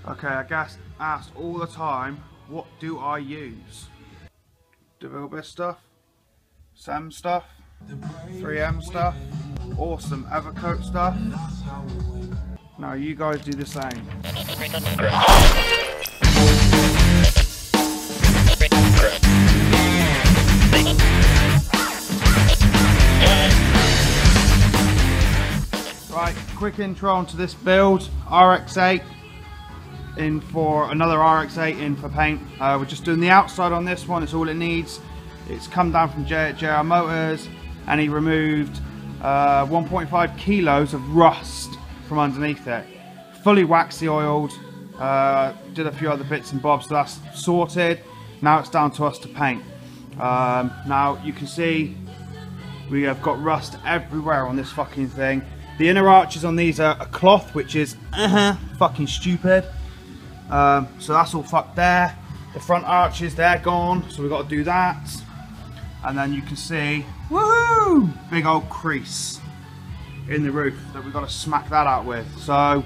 Okay, I guess asked all the time, what do I use? DeVilbiss stuff, SEM stuff, 3M stuff, awesome Evercoat stuff. Now you guys do the same. Right, quick intro onto this build. RX8 in for another RX8 in for paint. We're just doing the outside on this one. It's all it needs. It's come down from JR Motors, and he removed 1.5 kilos of rust from underneath it. Fully waxy oiled. Did a few other bits and bobs, so that's sorted. Now it's down to us to paint. Now you can see we have got rust everywhere on this fucking thing. The inner arches on these are a cloth, which is fucking stupid. So that's all fucked there. The front arches, they're gone, so we've got to do that. And then you can see, woohoo, big old crease in the roof that we've got to smack that out with. So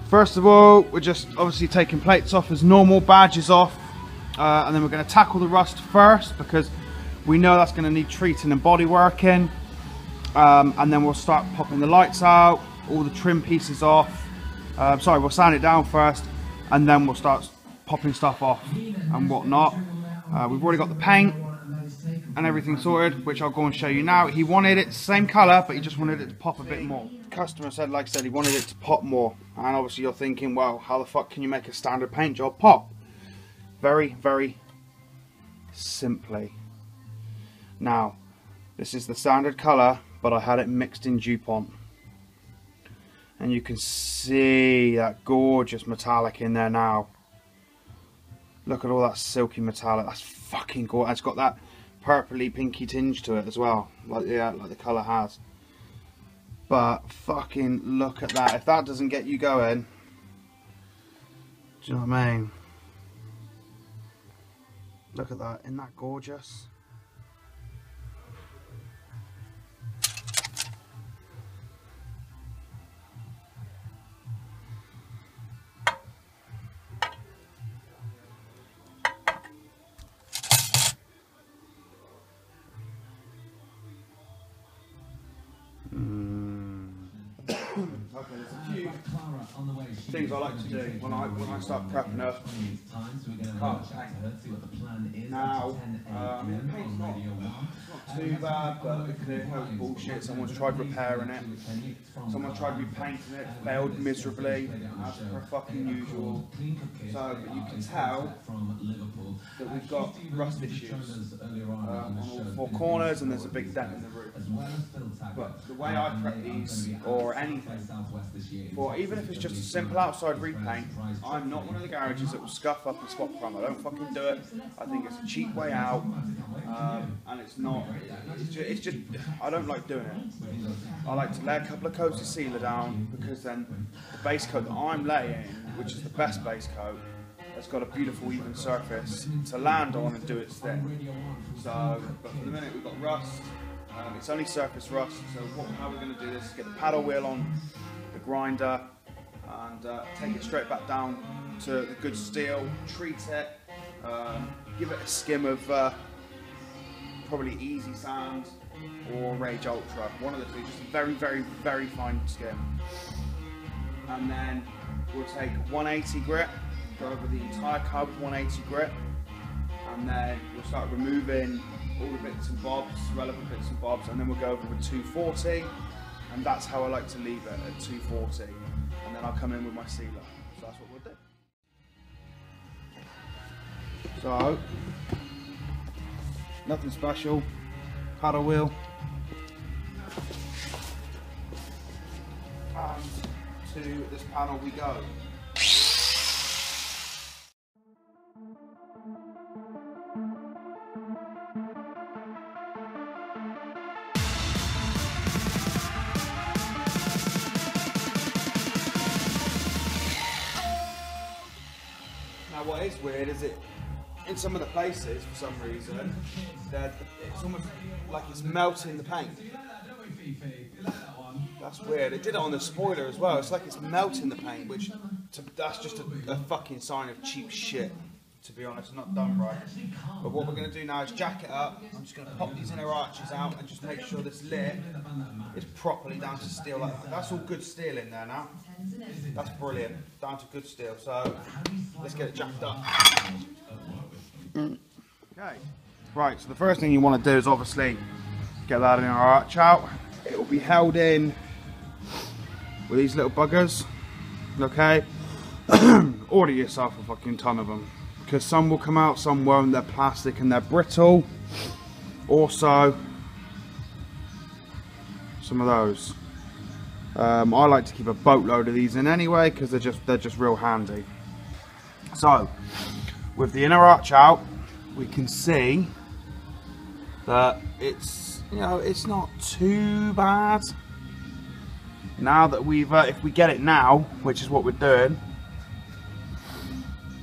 first of all, we're just obviously taking plates off as normal, badges off, and then we're going to tackle the rust first because we know that's going to need treating and body working. And then we'll start popping the lights out, all the trim pieces off. Sorry, we'll sand it down first, and then we'll start popping stuff off and whatnot. We've already got the paint and everything sorted, which I'll go and show you now. He wanted it the same colour, but he just wanted it to pop a bit more. The customer said, like I said, he wanted it to pop more. And obviously you're thinking, well, how the fuck can you make a standard paint job pop? Very, very simply. Now, this is the standard colour, but I had it mixed in DuPont. And you can see that gorgeous metallic in there now. Look at all that silky metallic. That's fucking gorgeous. It's got that purpley pinky tinge to it as well, like the colour has. But fucking look at that. If that doesn't get you going, do you know what I mean? Look at that. Isn't that gorgeous? Okay, there's a few things I like to do when I start prepping up. Now, the paint's not too bad, but if there's no bullshit, someone's tried repairing it, someone's tried repainting it, failed miserably, as per fucking usual. So, but you can tell that we've got rust issues on all four corners, and there's a big dent in the roof. But the way I prep these, or anything, for even if it's just a simple outside repaint, I'm not one of the garages that will scuff up and spot prime. I don't fucking do it. I think it's a cheap way out, and it's not. It's just I don't like doing it. I like to lay a couple of coats of sealer down, because then the base coat that I'm laying, which is the best base coat, has got a beautiful even surface to land on and do its thing. So, but for the minute we've got rust. It's only surface rust, so how we're going to do this is get the paddle wheel on the grinder and take it straight back down to the good steel, treat it, give it a skim of probably Easy Sand or Rage Ultra, one of the two, just a very, very, very fine skim. And then we'll take 180 grit, go over the entire car with 180 grit, and then we'll start removing all the bits and bobs, relevant bits and bobs, and then we'll go over with 240, and that's how I like to leave it, at 240, and then I'll come in with my sealer. So that's what we'll do. So, nothing special, paddle wheel, and to this panel we go. Now what is weird is in some of the places, for some reason, it's almost like it's melting the paint. That's weird. It did it on the spoiler as well. It's like it's melting the paint, which that's just a fucking sign of cheap shit, to be honest, not done right. But what we're going to do now is jack it up. I'm just going to pop these inner arches out and just make sure this lip is properly down to steel like that. That's all good steel in there now. That's brilliant, down to good steel. So let's get it jacked up. Okay, right, so the first thing you want to do is obviously get that inner arch out. It will be held in with these little buggers, okay? Order yourself a fucking ton of them, because some will come out, some won't. They're plastic and they're brittle. Also, some of those. I like to keep a boatload of these in anyway, because they're just real handy. So, with the inner arch out, we can see that it's, you know, it's not too bad. Now that we've, if we get it now, which is what we're doing,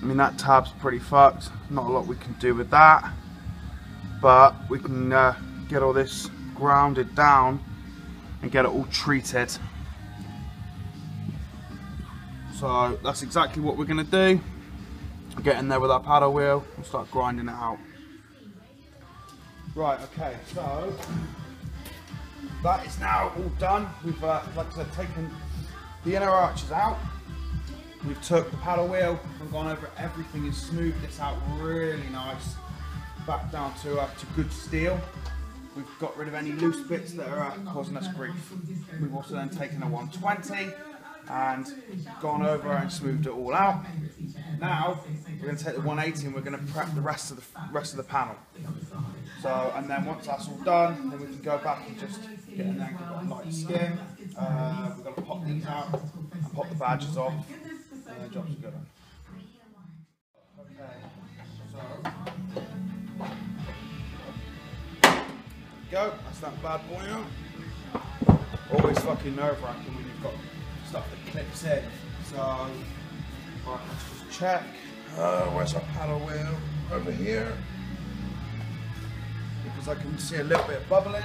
I mean, that tab's pretty fucked. Not a lot we can do with that, but we can get all this grounded down and get it all treated. So that's exactly what we're going to do. Get in there with our paddle wheel and start grinding it out. Right, okay, so that is now all done. We've, like I said, taken the inner arches out. We've took the paddle wheel and gone over everything and smoothed this out really nice. Back down to good steel. We've got rid of any loose bits that are causing us grief. We've also then taken a 120 and gone over and smoothed it all out. Now we're going to take the 180 and we're going to prep the rest of the panel. So, and then once that's all done, then we can go back and just get in there and get a light skin. We're going to pop these out and pop the badges off, and the job's good. Okay, so go. That's that bad boy out. Always fucking nerve-wracking when you've got stuff that clips in. So, right, let's just check. Where's our paddle wheel? Over here. Because I can see a little bit of bubbling.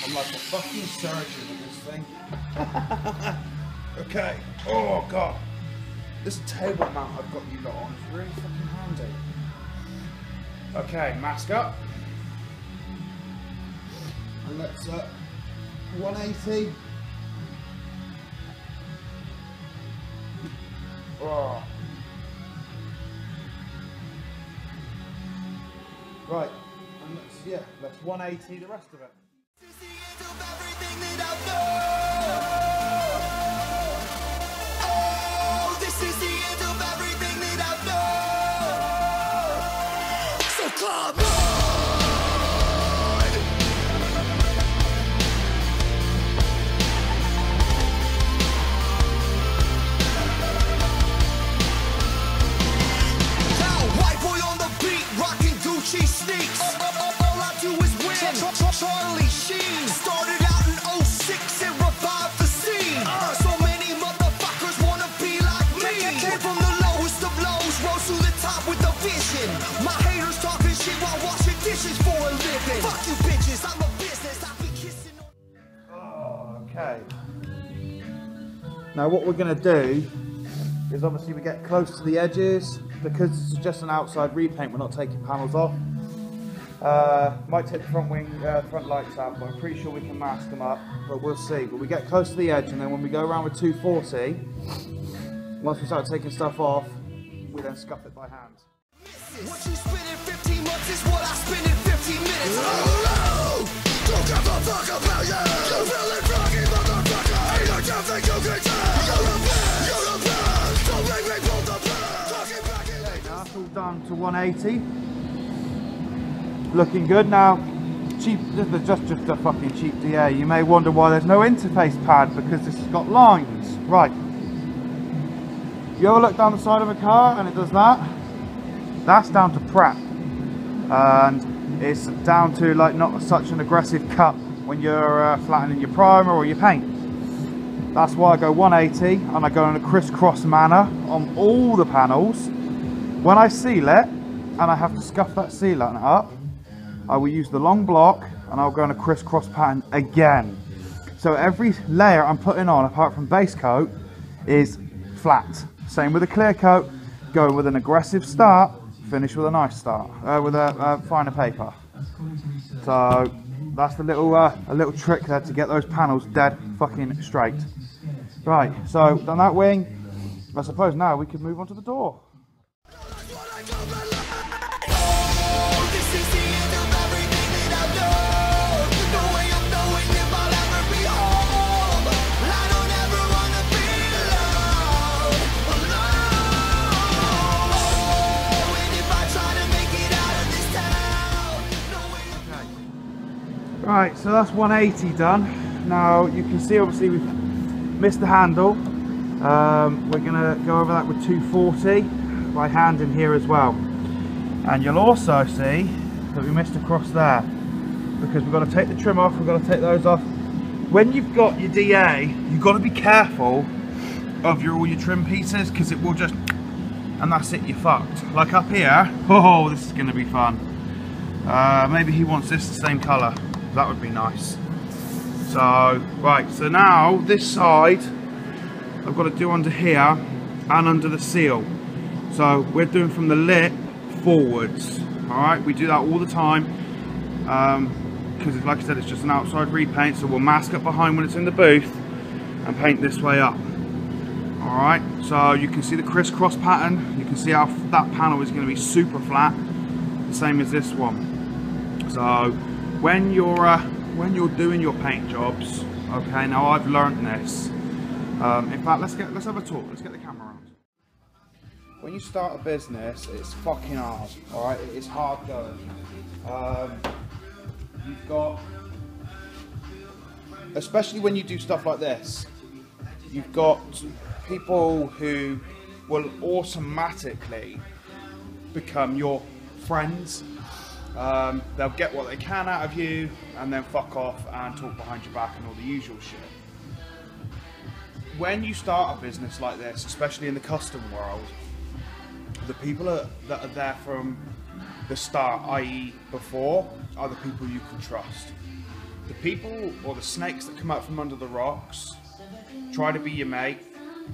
I'm like a fucking surgeon with this thing. Okay. Oh god. This table mount I've got you lot on is really fucking handy. Okay, mask up. And let's 180. Oh. Right. And let's 180 the rest of it. Oh, this is the end of everything that I know. So come on. Now, white boy on the beat, rocking Gucci sneaks. All I do is win. Charlie Sheen started out in 06 and revived the scene. So many motherfuckers wanna be like me. Came from the lowest of lows, rose to the top with a vision. My haters talking shit while washing dishes for a living. Fuck you bitches, I'm a business, I be kissing on. Okay. Now what we're going to do is obviously we get close to the edges. Because this is just an outside repaint, we're not taking panels off. Might take the front lights out, but I'm pretty sure we can mask them up, but we'll see. But we get close to the edge, and then when we go around with 240, once we start taking stuff off, we then scuff it by hand. What you spend in 15 months is what I spend in 15 minutes. Oh, don't give a fuck about you. You really fucking motherfucker. Ain't no nothing you can do. You're a bitch. You're a bitch. Don't make me pull the plug. Talking back in. Now that's all done to 180. Looking good now. cheap, just a fucking cheap DA. You may wonder why there's no interface pad, because this has got lines. Right. You ever look down the side of a car and it does that? That's down to prep. And it's down to like not such an aggressive cut when you're flattening your primer or your paint. That's why I go 180 and I go in a crisscross manner on all the panels. When I seal it and I have to scuff that sealant up, I will use the long block and I'll go in a crisscross pattern again. So every layer I'm putting on, apart from base coat, is flat. Same with a clear coat, go with an aggressive start, finish with a nice start, with a finer paper. So that's the little a little trick there to get those panels dead fucking straight. Right, so done that wing. I suppose now we can move on to the door. Right, so that's 180 done. Now you can see obviously we've missed the handle. We're gonna go over that with 240 by hand in here as well. And you'll also see that we missed across there because we've got to take the trim off, we've got to take those off. When you've got your DA, you've got to be careful of all your trim pieces because it will just, and that's it, you're fucked. Like up here, oh, this is gonna be fun. Maybe he wants this the same colour. That would be nice. So, right, so now this side I've got to do under here and under the seal. So we're doing from the lip forwards. Alright, we do that all the time because like I said, it's just an outside repaint, so we'll mask up behind when it's in the booth and paint this way up. Alright, so you can see the crisscross pattern, you can see how that panel is going to be super flat, the same as this one. So when you're doing your paint jobs, okay, now I've learned this. In fact, let's have a talk. Let's get the camera around. When you start a business, it's fucking hard. All right, it is hard going. You've got, especially when you do stuff like this, you've got people who will automatically become your friends. They'll get what they can out of you and then fuck off and talk behind your back and all the usual shit. When you start a business like this, especially in the custom world, the people that are there from the start, i.e. before, are the people you can trust. The people or the snakes that come out from under the rocks, try to be your mate,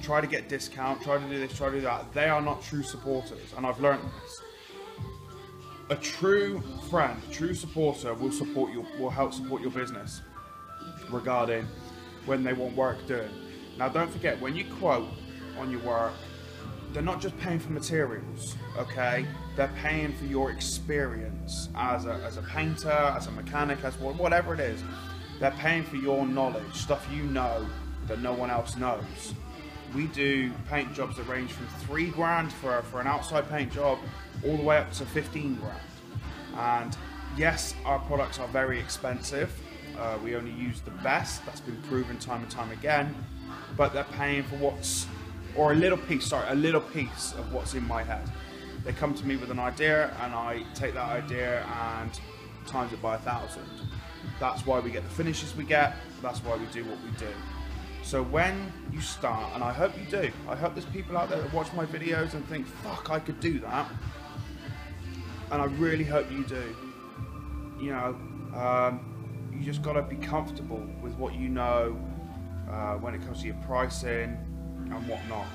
try to get discount, try to do this, try to do that, they are not true supporters, and I've learned this. A true friend, true supporter will support you, will help support your business regarding when they want work doing. Now don't forget, when you quote on your work, they're not just paying for materials, okay? They're paying for your experience as a painter, as a mechanic, as whatever it is. They're paying for your knowledge, stuff you know that no one else knows. We do paint jobs that range from 3 grand for an outside paint job all the way up to 15 grand. And yes, our products are very expensive. We only use the best. That's been proven time and time again. But they're paying for what's, or a little piece of what's in my head. They come to me with an idea and I take that idea and times it by 1,000. That's why we get the finishes we get. That's why we do what we do. So when you start, and I hope you do, I hope there's people out there that watch my videos and think, fuck, I could do that. And I really hope you do. You know, you just gotta be comfortable with what you know when it comes to your pricing and whatnot.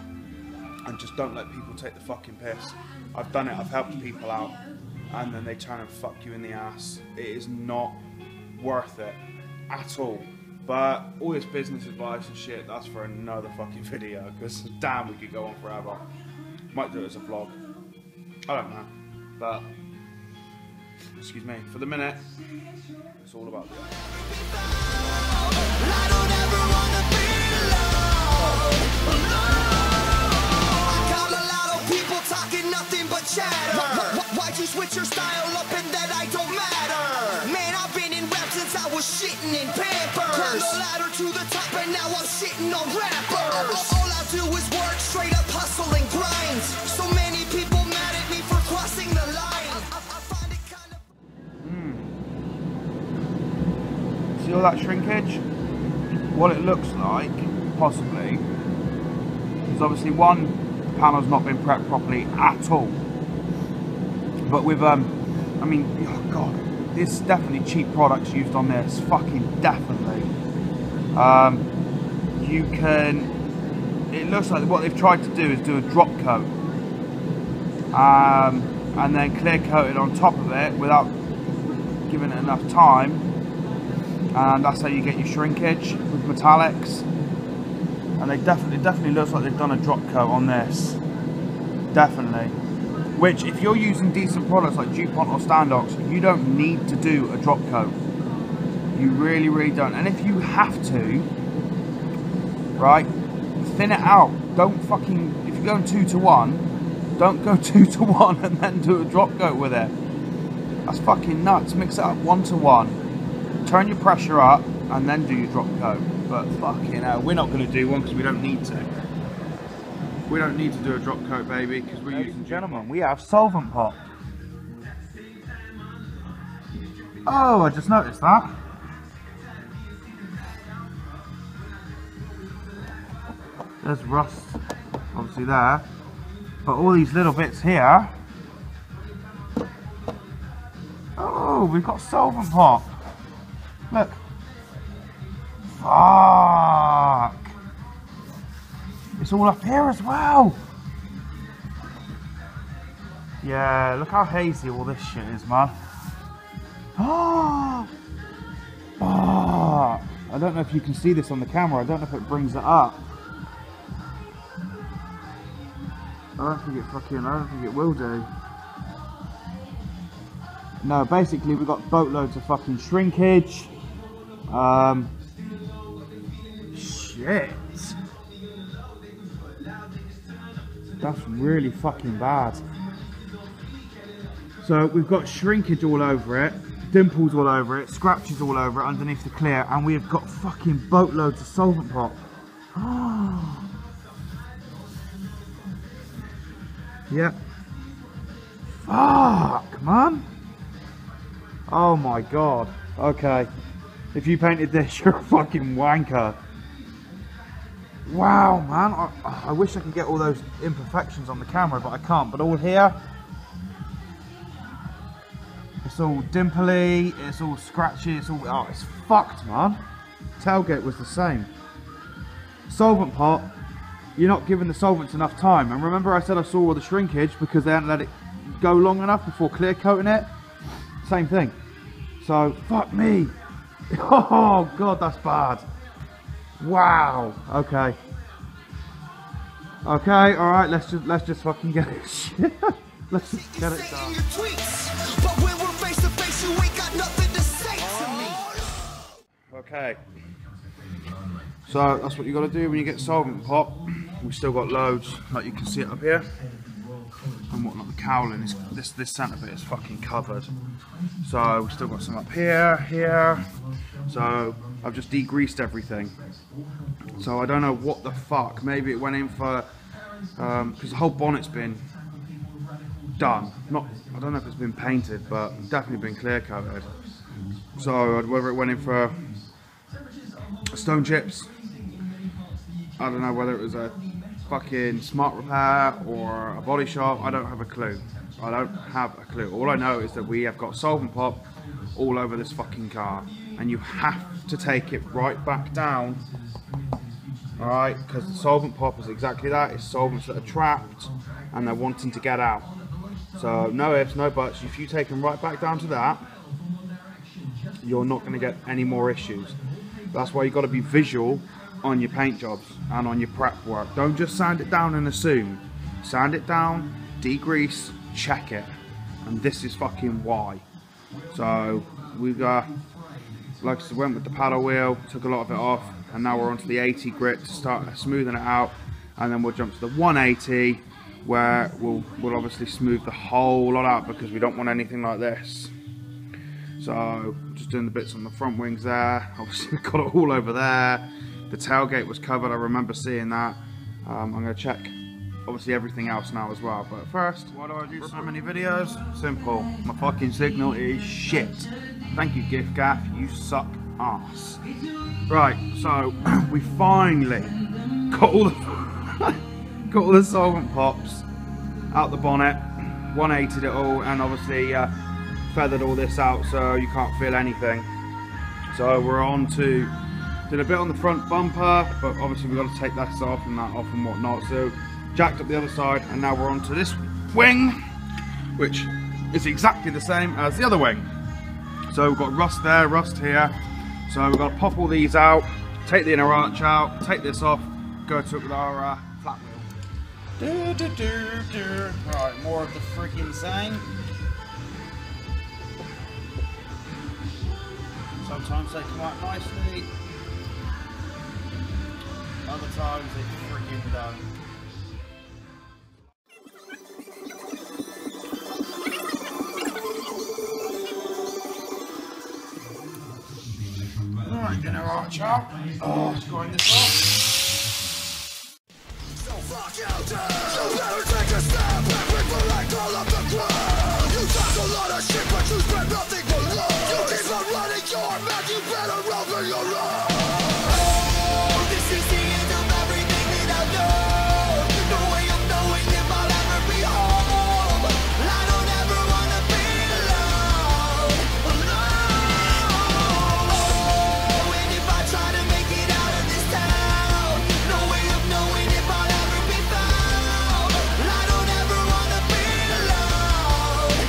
And just don't let people take the fucking piss. I've done it, I've helped people out, and then they turn and fuck you in the ass. It is not worth it at all. But all this business advice and shit, that's for another fucking video, because damn, we could go on forever. Might do it as a vlog. I don't know. But, excuse me, for the minute, it's all about the Why'd you switch your style up and that I don't matter? Man, I've been in was shitting in Pampers. Climbed the ladder to the top and now I'm shitting on rappers. All I do is work, straight up hustle and grind. So many people mad at me for crossing the line. I find it kind of... See all that shrinkage? What it looks like, possibly, is obviously one, the panel's not been prepped properly at all. But with, I mean, oh god, there's definitely cheap products used on this, fucking definitely. You can, it looks like what they've tried to do is do a drop coat. And then clear coat it on top of it without giving it enough time. And that's how you get your shrinkage with metallics. And they definitely looks like they've done a drop coat on this. Definitely. Which, if you're using decent products like DuPont or Standox, you don't need to do a drop coat. You really, really don't. And if you have to, right, thin it out. Don't fucking, if you're going 2 to 1, don't go 2 to 1 and then do a drop coat with it. That's fucking nuts. Mix it up 1 to 1. Turn your pressure up and then do your drop coat. But fucking hell, we're not going to do one because we don't need to. We don't need to do a drop coat, baby, because we're using... Ladies and gentlemen, we have solvent pop. Oh, I just noticed that. There's rust, obviously there. But all these little bits here... Oh, we've got solvent pop. Look. Fuck. It's all up here as well. Yeah, look how hazy all this shit is, man. Oh, I don't know if you can see this on the camera. I don't know if it brings it up. I don't think it will do. No, basically we've got boatloads of fucking shrinkage. Shit. That's really fucking bad. So we've got shrinkage all over it, dimples all over it, scratches all over it underneath the clear, and we've got fucking boatloads of solvent pop. Yep. Fuck, man. Oh my god. Okay. If you painted this, you're a fucking wanker. Wow, man. I wish I could get all those imperfections on the camera, but I can't. But all here, it's all dimply, it's all scratchy, it's all... Oh, it's fucked, man. Tailgate was the same. Solvent pot, you're not giving the solvents enough time. And remember I said I saw all the shrinkage because they hadn't let it go long enough before clear coating it? Same thing. So, fuck me. Oh, God, that's bad. Wow. Okay. Okay, alright, let's just fucking get it. Let's just get it done. But when we're face to face, you ain't got nothing to say to me. Okay. So that's what you gotta do when you get solvent pop. We've still got loads, like you can see it up here. And whatnot, the cowling is this centre bit is fucking covered. So we've still got some up here. So I've just degreased everything. So I don't know what the fuck. Maybe it went in for because the whole bonnet's been done. I don't know if it's been painted, but definitely been clear coated. So whether it went in for stone chips, I don't know whether it was a fucking smart repair or a body shop. I don't have a clue. I don't have a clue. All I know is that we have got solvent pop all over this fucking car, and you have to take it right back down. Alright, because the solvent pop is exactly that. It's solvents that are trapped and they're wanting to get out. So no ifs, no buts. If you take them right back down to that, you're not going to get any more issues. That's why you've got to be visual on your paint jobs and on your prep work. Don't just sand it down and assume. Sand it down, degrease, check it. And this is fucking why. So we've got, like I said, went with the paddle wheel, took a lot of it off, and now we're onto the 80 grit to start smoothing it out, and then we'll jump to the 180 where we'll obviously smooth the whole lot out because we don't want anything like this. So just doing the bits on the front wings there. Obviously we've got it all over there. The tailgate was covered, I remember seeing that. I'm going to check obviously everything else now as well. But first, why do I do so many videos? Simple, my fucking signal is shit. Thank you Gift Gaff, you suck ass. Right, so we finally got all the solvent pops out the bonnet, 180'd it all, and obviously feathered all this out so you can't feel anything. So we're on to, did a bit on the front bumper, but obviously we've got to take this off and that off and whatnot. So jacked up the other side, and now we're on to this wing, which is exactly the same as the other wing. So we've got rust there, rust here. So we've got to pop all these out, take the inner arch out, take this off, go to it with our flat wheel. Right, more of the freaking same. Sometimes they come out nicely, other times they freaking don't. Alright, inner arch out. Oh, let's go in this off. So fuck you, dude. You better take a step back before I call up the ground. You talk a lot of shit, but you spread nothing but love. You keep on running your mouth, you better run for your own. Oh, this is the end of everything that I know. No way of knowing if I'll ever be home. I don't ever wanna be alone. Oh, and if I try to make it out of this town, no way of knowing if I'll ever be found. I don't ever wanna be alone.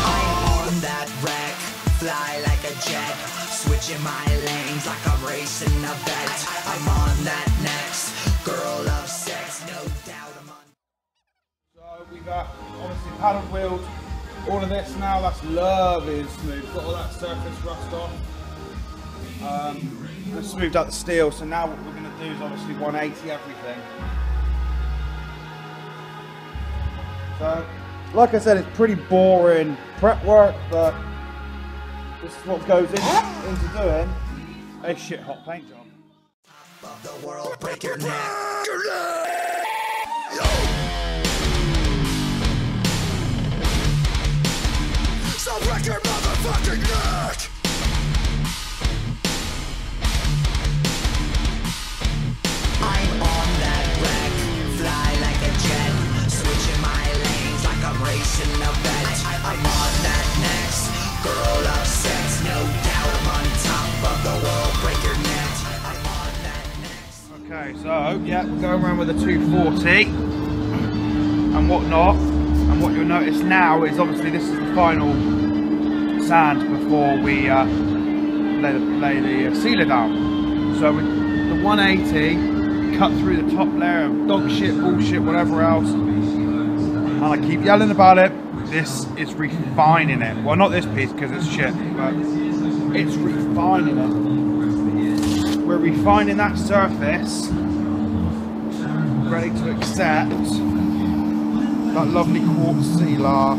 I'm on that wreck, fly like a jet, switching my lanes like I'm racing a vet. I'm on that next girl of sex, no doubt I'm on. So we've obviously paddle wheeled all of this now. That's lovely smooth. Got all that surface rust off. And smoothed out the steel. So now what we're going to do is obviously 180 everything. So, like I said, it's pretty boring prep work, but this is what goes into doing a shit hot paint job. Of the world, break your neck. So break your motherfucking neck. I'm on that wreck, fly like a jet, switching my lanes like I'm racing a vet. I'm on that next girl of sex, no doubt I'm on top of the world, break your neck. I'm on that next. Okay, so yeah, we're going around with a 240 and whatnot. And what you'll notice now is obviously this is the final sand before we lay the sealer down. So with the 180, cut through the top layer of dog shit, bullshit, whatever else. And I keep yelling about it. This is refining it. Well, not this piece because it's shit, but it's refining it. We're refining that surface, ready to accept that lovely quartz sealer.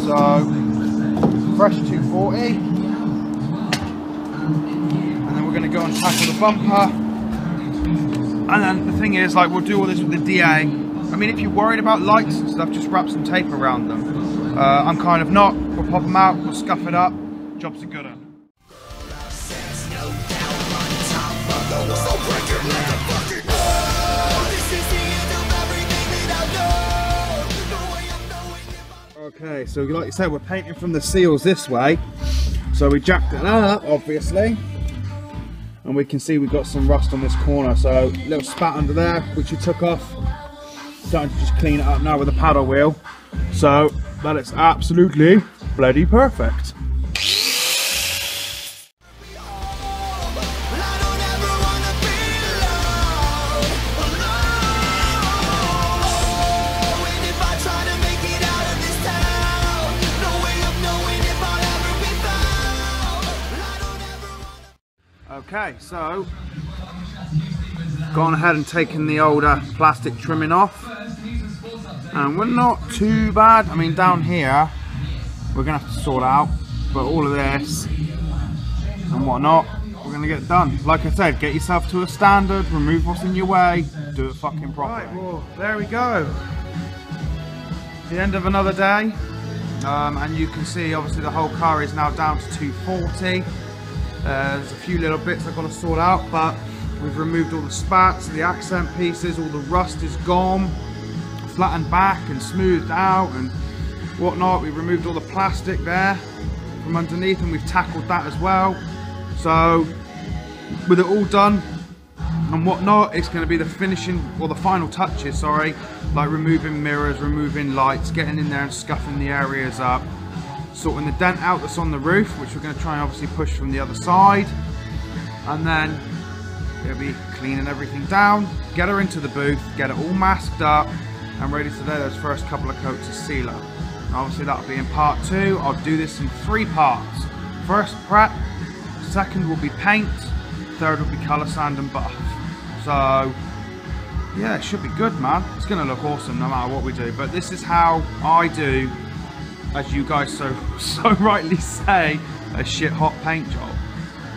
So, fresh 240. And then we're going to go and tackle the bumper. And then the thing is, like, we'll do all this with the DA. I mean, if you're worried about lights and stuff, just wrap some tape around them. I'm kind of not. We'll pop them out, we'll scuff it up. Job's a good one. Okay, so like you said, we're painting from the seals this way. So we jacked it up, obviously. And we can see we've got some rust on this corner. So a little spat under there, which we took off. Starting to just clean it up now with a paddle wheel. So that is absolutely bloody perfect. Okay, so gone ahead and taken the older plastic trimming off, and we're not too bad. I mean, down here we're gonna have to sort out. But all of this and whatnot, we're gonna get done. Like I said, get yourself to a standard, remove what's in your way, do it fucking properly. Right, well, there we go. The end of another day. And you can see obviously the whole car is now down to 240. There's a few little bits I've got to sort out, but we've removed all the spats, the accent pieces, all the rust is gone, flattened back and smoothed out and whatnot. We've removed all the plastic there from underneath and we've tackled that as well. So with it all done and whatnot, it's going to be the finishing, or the final touches, sorry, like removing mirrors, removing lights, getting in there and scuffing the areas up, sorting the dent out that's on the roof, which we're going to try and obviously push from the other side, and then it'll be cleaning everything down, get her into the booth, get it all masked up and ready to lay those first couple of coats of sealer. And obviously that'll be in part 2. I'll do this in 3 parts. First prep, second will be paint, third will be colour sand and buff. So yeah, it should be good, man. It's going to look awesome no matter what we do. But this is how I do, as you guys so rightly say, a shit hot paint job.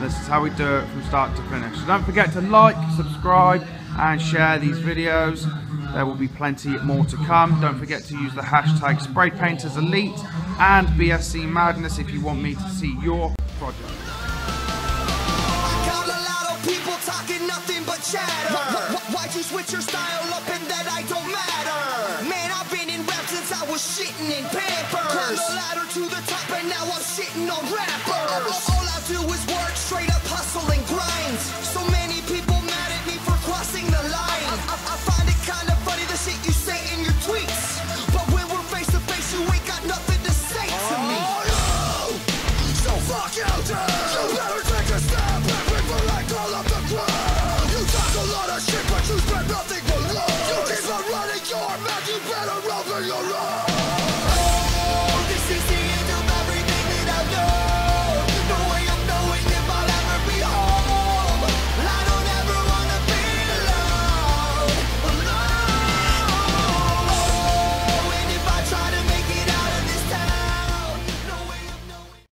This is how we do it from start to finish. So don't forget to like, subscribe and share these videos. There will be plenty more to come. Don't forget to use the hashtag SprayPaintersElite and BSC Madness if you want me to see your project. Nothing but chatter. Why'd you switch your style up and that I don't matter? Man, I've been in rap since I was shitting in Pampers. Climbed the ladder to the top and now I'm shitting on rappers. All I do is work, straight up hustle and grind. So many people mad at me for crossing the line. I find it kind of funny the shit you say in your tweets, but when we're face to face you ain't got nothing to say to me. So fuck you, dude. You better take a step back before I call up the crowd. A lot of shit, but you spread nothing but love. You keep on running your mouth, you better open your eyes.